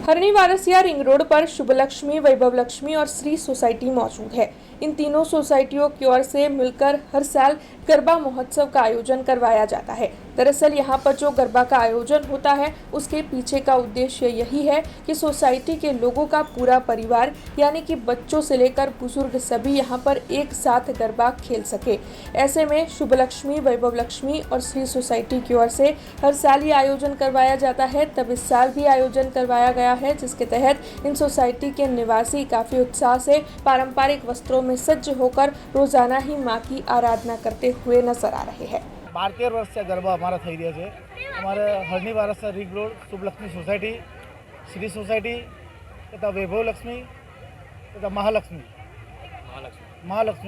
हरणी Warasia ring road पर शुभ लक्ष्मी, वैभव लक्ष्मी और Shri society मौजूद है। इन तीनों सोसाइटियों की ओर से मिलकर हर साल गरबा महोत्सव का आयोजन करवाया जाता है। दरअसल यहाँ पर जो गरबा का आयोजन होता है उसके पीछे का उद्देश्य यही है कि सोसाइटी के लोगों का पूरा परिवार यानी कि बच्चों से लेकर बुजुर्ग सभी यहाँ पर एक साथ गरबा खेल सके। ऐसे में शुभ लक्ष्मी, वैभव लक्ष्मी और श्री सोसाइटी की ओर से हर साल ये आयोजन करवाया जाता है। तब इस साल भी आयोजन करवाया गया है, जिसके तहत इन सोसाइटी के निवासी काफी उत्साह से पारंपरिक वस्त्रों में सज्ज होकर रोजाना ही मां की आराधना करते हुए नजर आ रहे हैं। 12 वर्ष से गरबा अमारा थी रहा है। अमारे हरणी वारसिया रिंग रोड शुभ लक्ष्मी सोसाइटी, श्री सोसाइटी तथा वैभव लक्ष्मी तथा महालक्ष्मी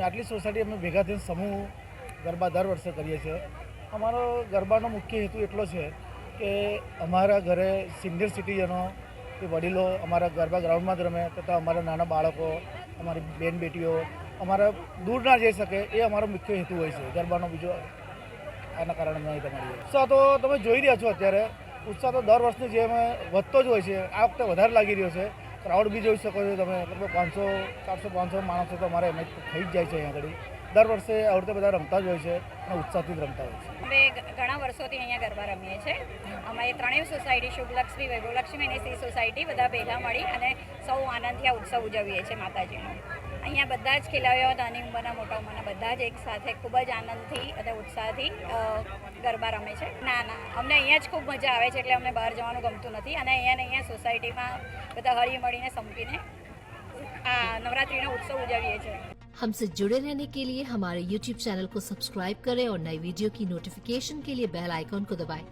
आटली सोसाइटी अमे भेगा थईने समूह गरबा दर वर्षे करीए छीए। अमारो गरबानो मुख्य हेतु एटलो छे कि अमारा घरे सीनियर सिटीजनों के वडीलों अमारा गरबा ग्राउंड में रमे तथा अमारा नाना बाळको, अमारी बेन बेटीओ अमारा दूर ना जई सके ए अमारो मुख्य हेतु होय छे। गरबानो बीजो आना कारण नहीं तमारी उत्साह तो तमे जोई रह्या छो। अत्यारे उत्साह तो दर वर्षनी जेम वधतो ज होय छे। आ वखते वधारे लागी रह्यो छे। क्राउड भी जोई शको छो तमे, लगभग 500 400-500 माणसो तो अमारे एम थई ज जाय छे। अहींया घड़ी दर वर्षे आ वखते बधा रमता ज होय छे અને ઉત્સાહથી જ રમતા હોય છે। અમે ઘણા વર્ષોથી અહીંયા ગરબા રમીએ છીએ। અમારી ત્રણેય સોસાયટી શુભ લક્ષ્મી, વૈભવ લક્ષ્મી અને શ્રી સોસાયટી બધા ભેગા મળી અને સૌ આનંદથી આ ઉત્સવ ઉજવીએ છીએ માતાજીનો। અહીંયા બધા જ ખેલાડીઓ નાની ઉંમરના મોટા ઉંમરના બધા જ એક સાથે ખૂબ જ આનંદથી અને ઉત્સાહથી ગરબા રમે છે। ના અમને અહીંયા જ ખૂબ મજા આવે છે, એટલે અમને બહાર જવાનું ગમતું નથી અને અહીંયા સોસાયટીમાં બધા હળી મળીને સંપીને આ નવરાત્રિનો उत्सव ઉજવીએ છીએ। हमसे जुड़े रहने के लिए हमारे YouTube चैनल को सब्सक्राइब करें और नई वीडियो की नोटिफिकेशन के लिए बेल आइकॉन को दबाएं।